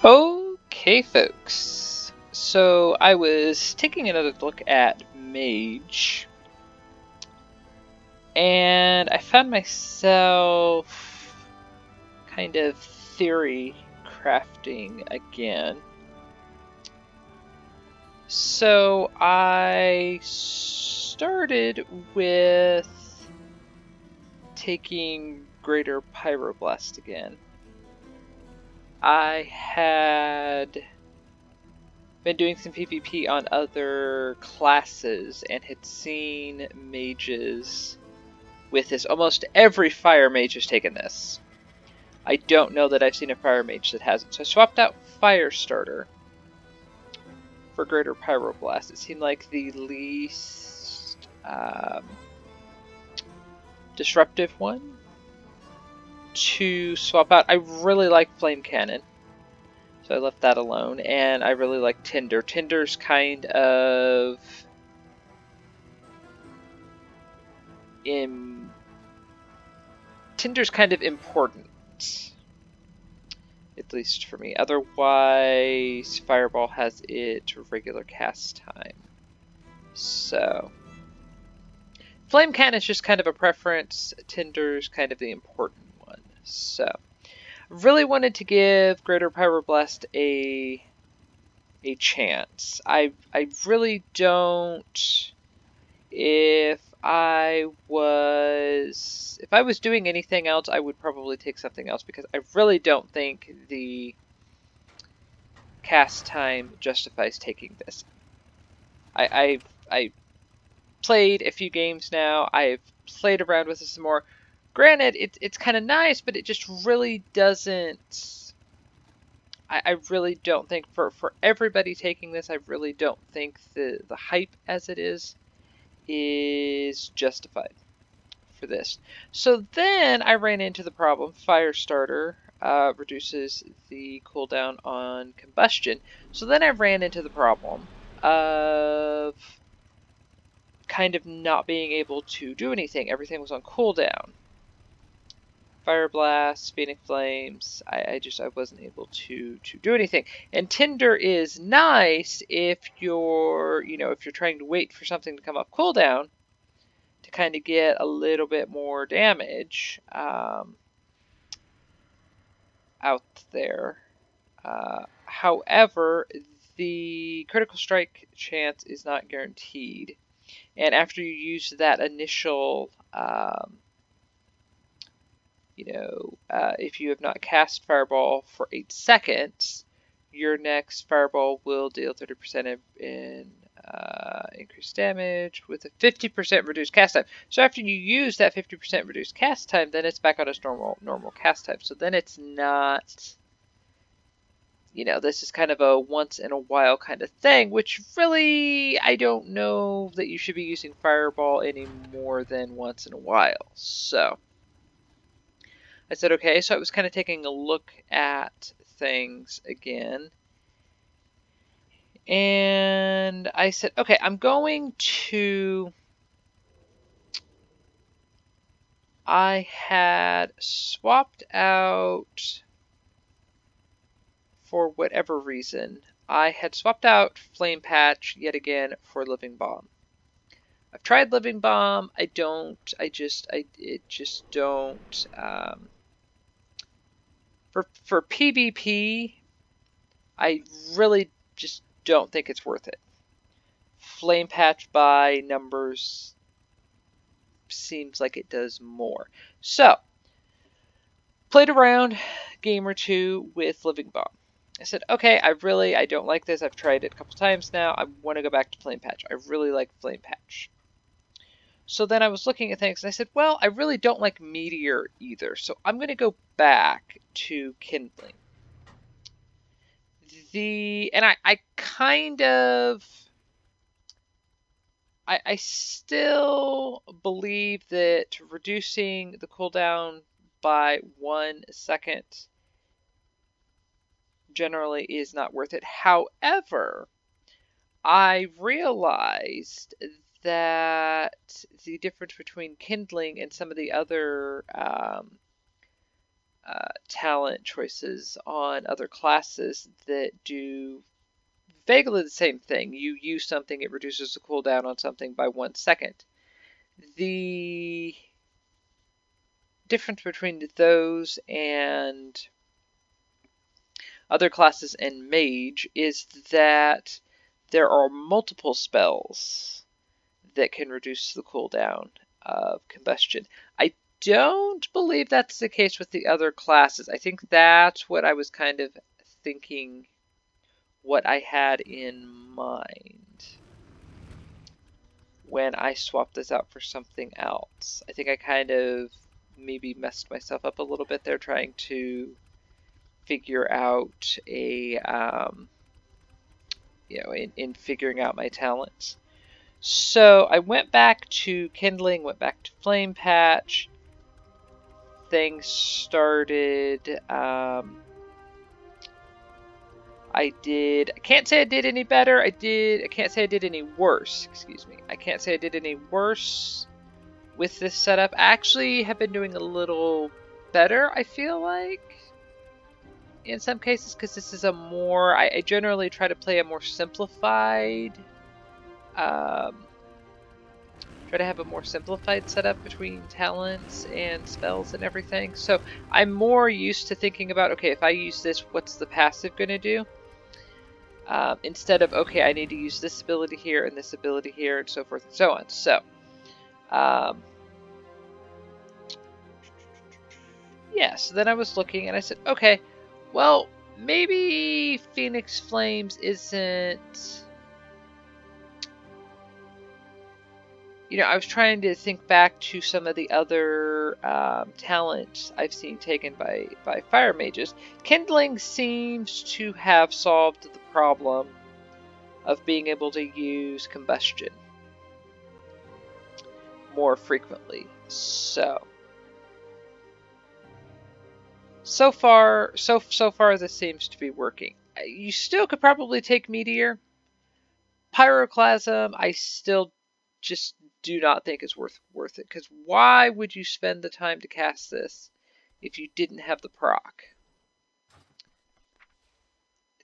Okay, folks. So I was taking another look at Mage, and I found myself kind of theory crafting again. So I started with taking Greater Pyroblast again. I had been doing some PvP on other classes and had seen mages with this. Almost every fire mage has taken this. I don't know that I've seen a fire mage that hasn't. So I swapped out Firestarter for Greater Pyroblast. It seemed like the least disruptive one to swap out. I really like Flame Cannon, so I left that alone, and I really like Tinder. Tinder's kind of important, at least for me. Otherwise, Fireball has it regular cast time. So, Flame Cannon is just kind of a preference. Tinder's kind of the important one. So, really wanted to give Greater Pyroblast a chance. I really don't. If I was doing anything else, I would probably take something else, because I really don't think the cast time justifies taking this. I played a few games now. I've played around with it some more. Granted, it's kind of nice, but it just really doesn't. I really don't think for everybody taking this, I really don't think the hype as it is justified for this. So then I ran into the problem. Firestarter reduces the cooldown on combustion. So then I ran into the problem of kind of not being able to do anything. Everything was on cooldown. Fire Blast, Phoenix Flames, I wasn't able to do anything. And Tinder is nice if you're, if you're trying to wait for something to come off cooldown to kind of get a little bit more damage out there. However, the critical strike chance is not guaranteed. And after you use that initial if you have not cast Fireball for 8 seconds, your next Fireball will deal 30% in increased damage with a 50% reduced cast time. So after you use that 50% reduced cast time, then it's back on its normal cast time. So then it's not, this is kind of a once in a while kind of thing, which really, I don't know that you should be using Fireball any more than once in a while. So I said, okay, so I was kind of taking a look at things again. And I said, okay, I had swapped out, for whatever reason, I had swapped out Flame Patch yet again for Living Bomb. I've tried Living Bomb. It just don't. For PvP, I really just don't think it's worth it. Flame Patch by numbers seems like it does more. So, played around game or two with Living Bomb. I said, okay, I don't like this. I've tried it a couple times now. I want to go back to Flame Patch. I really like Flame Patch. So then I was looking at things and I said, well, I really don't like Meteor either. So I'm going to go back to Kindling. I still believe that reducing the cooldown by 1 second generally is not worth it. However, I realized that the difference between Kindling and some of the other talent choices on other classes that do vaguely the same thing. You use something, it reduces the cooldown on something by 1 second. The difference between those and other classes and Mage is that there are multiple spells that can reduce the cooldown of combustion. I don't believe that's the case with the other classes. I think that's what I was kind of thinking, what I had in mind when I swapped this out for something else. I think I kind of maybe messed myself up a little bit there trying to figure out a, in figuring out my talents. So I went back to Kindling, went back to Flame Patch. Things started, I can't say I did any better. I can't say I did any worse, excuse me. I can't say I did any worse with this setup. I actually have been doing a little better, I feel like, in some cases, because this is I generally try to play a more simplified, try to have a more simplified setup between talents and spells and everything. So I'm more used to thinking about, okay, if I use this, what's the passive going to do? Instead of, okay, I need to use this ability here and this ability here and so forth and so on. So, yeah, so then I was looking and I said, okay, well, maybe Phoenix Flames isn't... I was trying to think back to some of the other talents I've seen taken by fire mages. Kindling seems to have solved the problem of being able to use combustion more frequently. So far this seems to be working. You still could probably take Meteor. Pyroclasm, I still just do not think is worth it, because why would you spend the time to cast this if you didn't have the proc?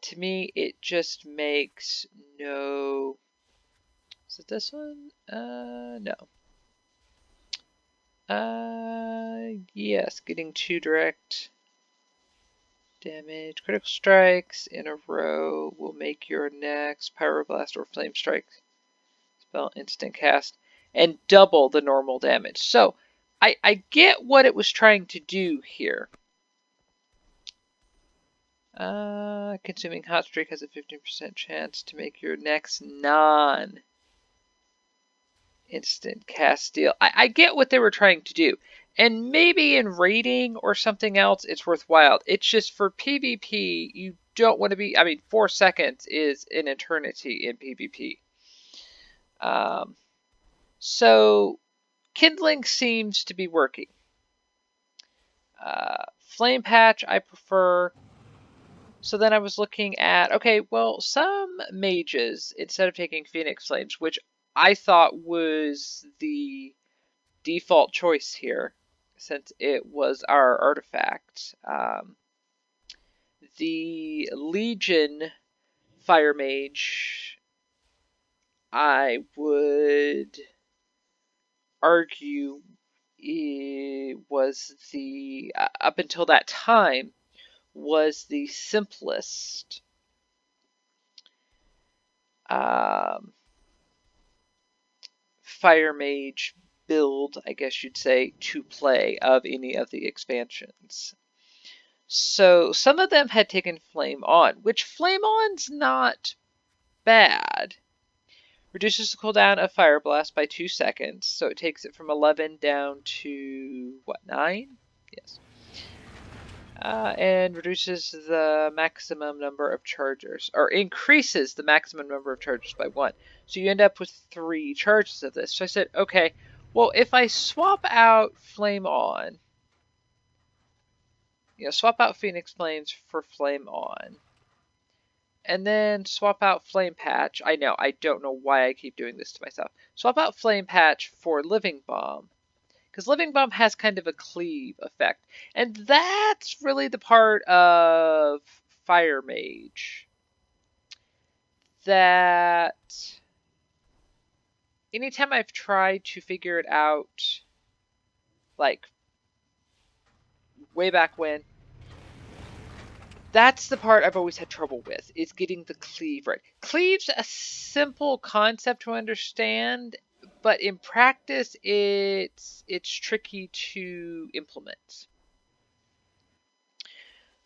To me, it just makes no... Is it this one? No. Yes, getting 2 direct damage. Critical strikes in a row will make your next Pyroblast or Flame Strike spell instant cast and double the normal damage. So I get what it was trying to do here. Consuming Hot Streak has a 15% chance to make your next non-instant cast deal. I get what they were trying to do. And maybe in raiding or something else, it's worthwhile. It's just for PvP, you don't want to be... 4 seconds is an eternity in PvP. So Kindling seems to be working. Flame Patch I prefer. So then I was looking at, okay, well, some mages, instead of taking Phoenix Flames, which I thought was the default choice here, since it was our artifact, the Legion Fire Mage, I would argue it was the, up until that time, was the simplest Fire Mage build, I guess you'd say, to play of any of the expansions. So some of them had taken Flame On, which Flame On's not bad. Reduces the cooldown of Fire Blast by 2 seconds, so it takes it from 11 down to, what, 9? Yes. And reduces the maximum number of chargers, or increases the maximum number of chargers by 1. So you end up with 3 charges of this. So I said, okay, well, if I swap out Flame On, swap out Phoenix Flames for Flame On, and then swap out Flame Patch. I don't know why I keep doing this to myself. Swap out Flame Patch for Living Bomb, because Living Bomb has kind of a cleave effect, and that's really the part of Fire Mage that anytime I've tried to figure it out, like way back when, that's the part I've always had trouble with, is getting the cleave right. Cleave's a simple concept to understand, but in practice it's tricky to implement.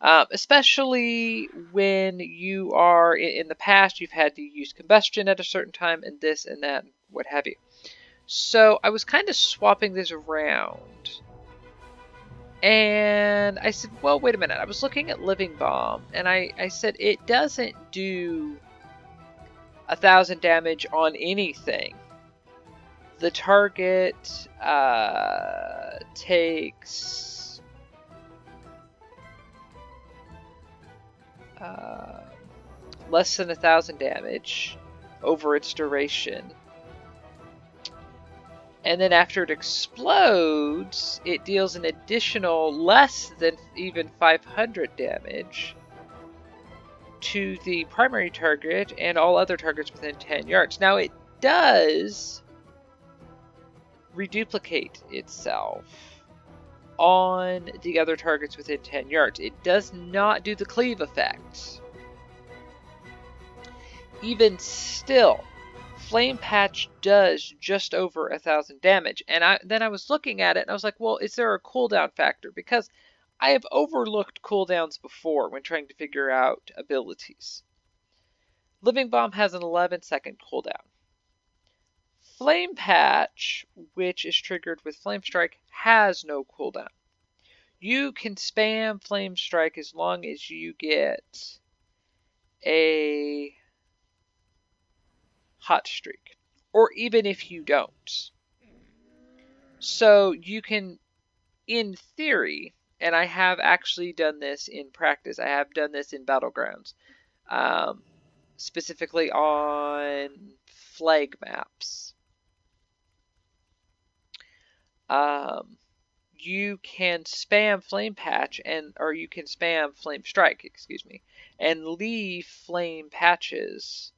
Especially when you are, in the past, you've had to use combustion at a certain time and this and that, what have you. So I was kind of swapping this around. And I said, well, wait a minute. I was looking at Living Bomb, and I said, it doesn't do 1,000 damage on anything. The target takes less than 1,000 damage over its duration. And then after it explodes, it deals an additional less than even 500 damage to the primary target and all other targets within 10 yards. Now it does reduplicate itself on the other targets within 10 yards. It does not do the cleave effect. Even still, Flame Patch does just over 1,000 damage. And then I was looking at it and I was like, well, is there a cooldown factor? Because I have overlooked cooldowns before when trying to figure out abilities. Living Bomb has an 11-second cooldown. Flame Patch, which is triggered with Flame Strike, has no cooldown. You can spam Flame Strike as long as you get a hot streak, or even if you don't. So you can, in theory, and I have actually done this in practice, I have done this in Battlegrounds, specifically on flag maps. You can spam Flame Patch or you can spam Flame Strike, excuse me, and leave flame patches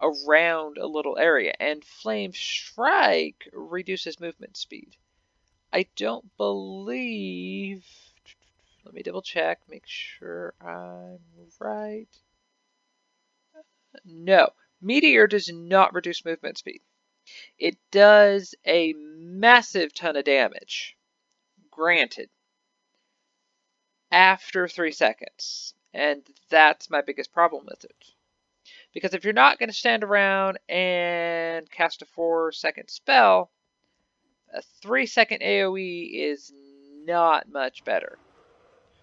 around a little area, and Flame Strike reduces movement speed. I don't believe, let me double check, make sure I'm right. No, Meteor does not reduce movement speed. It does a massive ton of damage, granted, after 3 seconds, and that's my biggest problem with it. Because if you're not going to stand around and cast a 4-second spell, a 3-second AoE is not much better.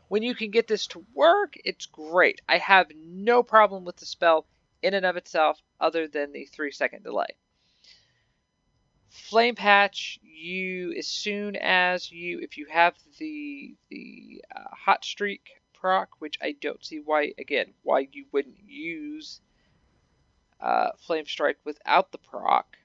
When you can get this to work, it's great. I have no problem with the spell in and of itself other than the 3-second delay. Flame Patch, as soon as if you have the hot streak proc, which I don't see why you wouldn't use Flame Strike without the proc.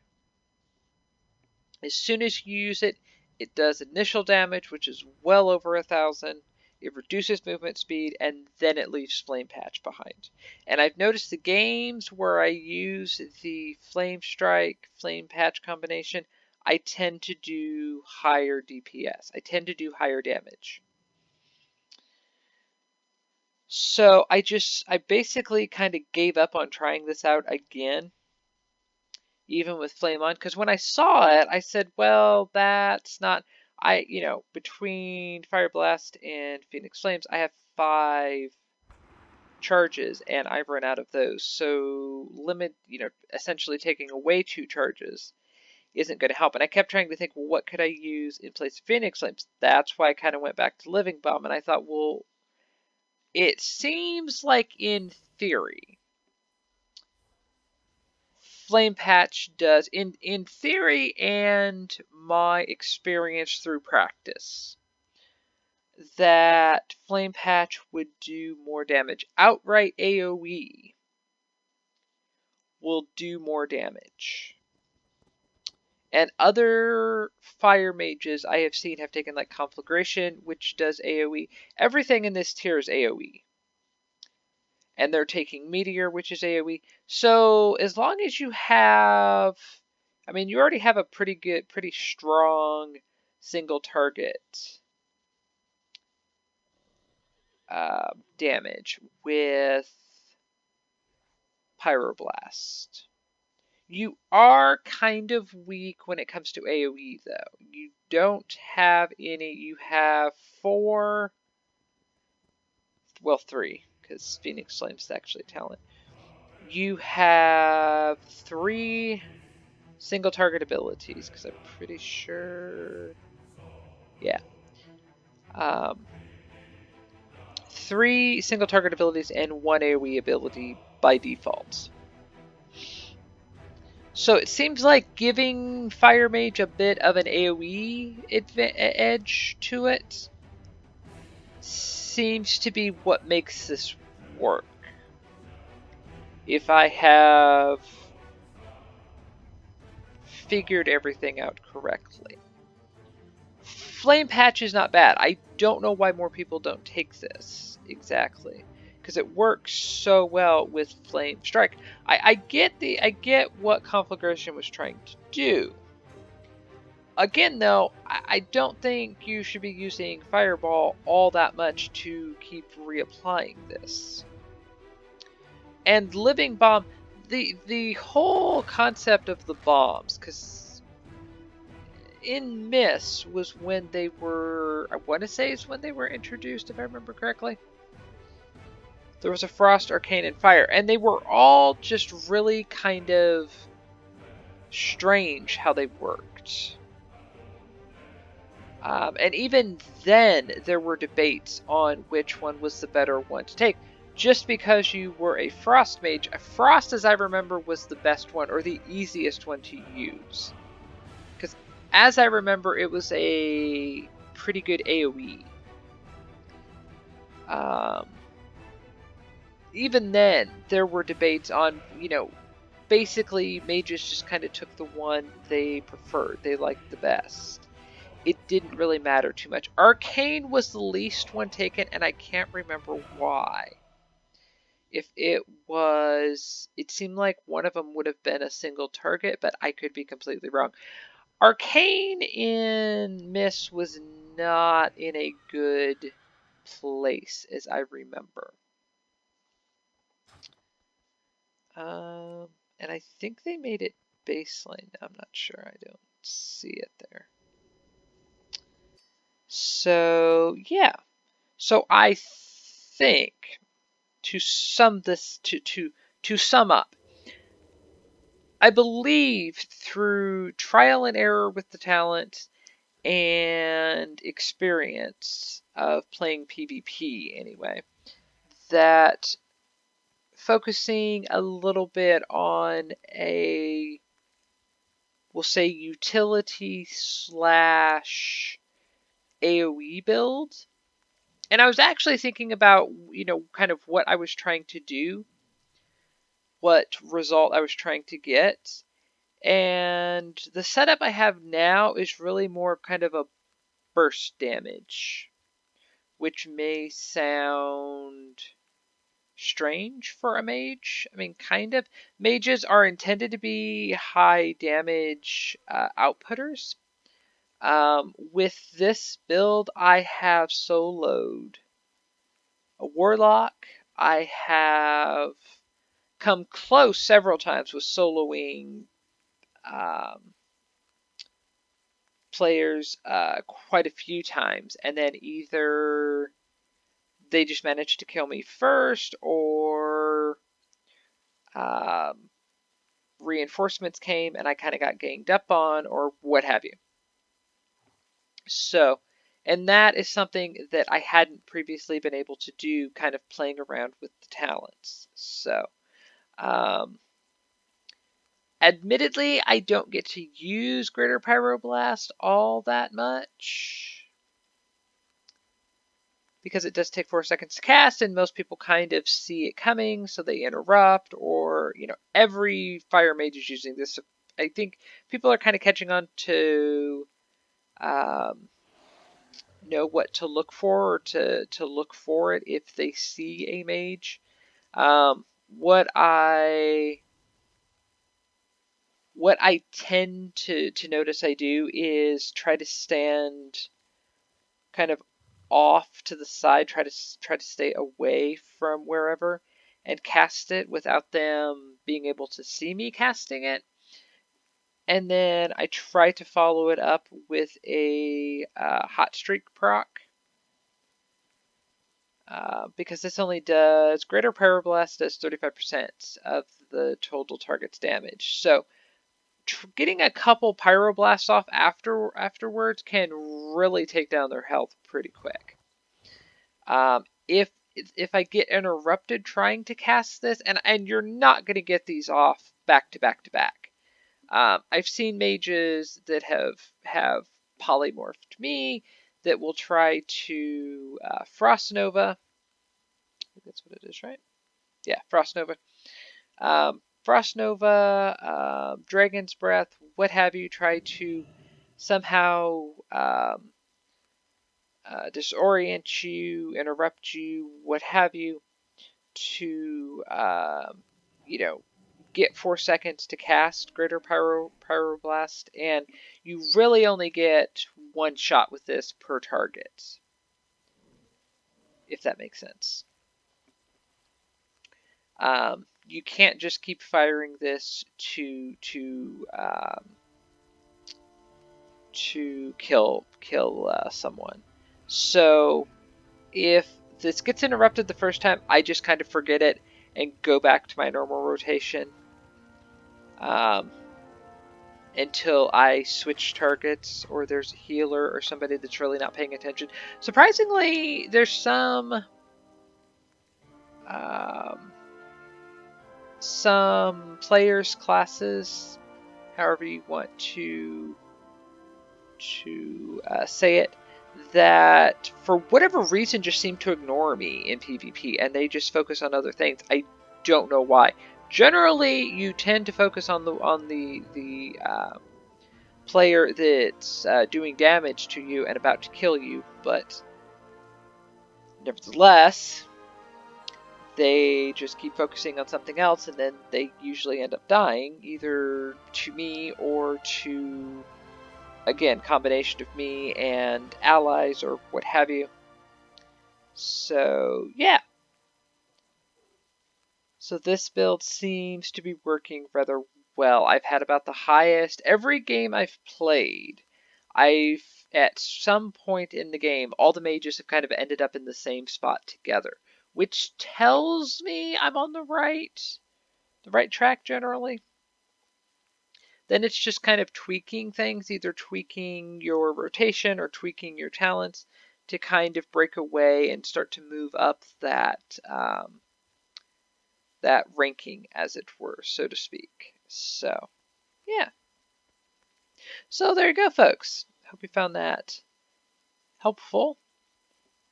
As soon as you use it, it does initial damage, which is well over 1,000. It reduces movement speed, and then it leaves Flame Patch behind. And I've noticed the games where I use the Flame Strike, Flame Patch combination, I tend to do higher DPS. I tend to do higher damage. So I basically kind of gave up on trying this out again, even with Flame on, because when I saw it, I said, well, that's not, between Fire Blast and Phoenix Flames, I have 5 charges, and I've run out of those. So essentially taking away 2 charges isn't going to help. And I kept trying to think, well, what could I use in place of Phoenix Flames? That's why I kind of went back to Living Bomb, and I thought, well, it seems like in theory, Flame Patch does, in theory and my experience through practice, that Flame Patch would do more damage. Outright AoE will do more damage. And other fire mages I have seen have taken like Conflagration, which does AoE. Everything in this tier is AoE. And they're taking Meteor, which is AoE. So as long as you have, I mean, you already have a pretty strong single target damage with Pyroblast. You are kind of weak when it comes to AoE, though. You don't have any. You have 4, well, 3, because Phoenix Flame's actually a talent. You have 3 single target abilities, because I'm pretty sure. Yeah. 3 single target abilities and 1 AoE ability by default. So it seems like giving Fire Mage a bit of an AoE edge to it seems to be what makes this work. If I have figured everything out correctly. Flame Patch is not bad. I don't know why more people don't take this exactly, because it works so well with Flame Strike. I get what Conflagration was trying to do. Again, though, I don't think you should be using Fireball all that much to keep reapplying this. And Living Bomb, the whole concept of the bombs, because in Miss was when they were, I want to say it's when they were introduced, if I remember correctly. There was a Frost, Arcane, and Fire, and they were all just really kind of strange how they worked. And even then, there were debates on which one was the better one to take. Just because you were a Frost Mage, a Frost, as I remember, was the best one, or the easiest one to use. Because, as I remember, it was a pretty good AoE. Even then, there were debates on, basically, mages just kind of took the one they preferred, they liked the best. It didn't really matter too much. Arcane was the least one taken, and I can't remember why. If it was, it seemed like one of them would have been a single target, but I could be completely wrong. Arcane in Miss was not in a good place, as I remember. And I think they made it baseline. I'm not sure. I don't see it there. So, yeah. So I think to sum this to sum up, I believe through trial and error with the talent and experience of playing PvP anyway, that focusing a little bit on a, we'll say, utility slash AoE build. And I was actually thinking about, kind of what I was trying to do, what result I was trying to get. And the setup I have now is really more kind of a burst damage, which may sound strange for a mage. I mean, kind of. Mages are intended to be high damage outputters. With this build, I have soloed a Warlock. I have come close several times with soloing players quite a few times, and then either they just managed to kill me first, or reinforcements came and I kind of got ganged up on, or what have you. So, and that is something that I hadn't previously been able to do, kind of playing around with the talents. So, admittedly, I don't get to use Greater Pyroblast all that much, because it does take 4 seconds to cast, and most people kind of see it coming, so they interrupt, or, every fire mage is using this I think people are kind of catching on to know what to look for, or to look for it if they see a mage. What I tend to notice I do is try to stand kind of off to the side, try to stay away from wherever, and cast it without them being able to see me casting it. And then I try to follow it up with a hot streak proc. Because this only does greater pyroblast does 35% of the total target's damage. So getting a couple pyroblasts off afterwards can really take down their health pretty quick. If I get interrupted trying to cast this, and you're not going to get these off back to back to back. I've seen mages that have polymorphed me that will try to Frost Nova. I think that's what it is, right? Yeah, Frost Nova. Frost Nova, Dragon's Breath, what have you, try to somehow disorient you, interrupt you, what have you, to get 4 seconds to cast Greater Pyroblast, and you really only get one shot with this per target, if that makes sense. You can't just keep firing this to kill someone. So if this gets interrupted the first time, I just kind of forget it and go back to my normal rotation until I switch targets, or there's a healer or somebody that's really not paying attention. Surprisingly, there's some players, classes, however you want to say it, that for whatever reason just seem to ignore me in PvP, and they just focus on other things. I don't know why. Generally, you tend to focus on the player that's doing damage to you and about to kill you, but nevertheless, they just keep focusing on something else, and then they usually end up dying, either to me or to, again, combination of me and allies or what have you. So, yeah. So this build seems to be working rather well. I've had about the highest, every game I've played, at some point in the game, all the mages have kind of ended up in the same spot together, which tells me I'm on the right track generally. Then it's just kind of tweaking things, either tweaking your rotation or tweaking your talents to kind of break away and start to move up that that ranking, as it were, so to speak. So, yeah. So there you go, folks. Hope you found that helpful,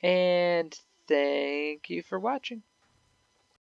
and thank you for watching.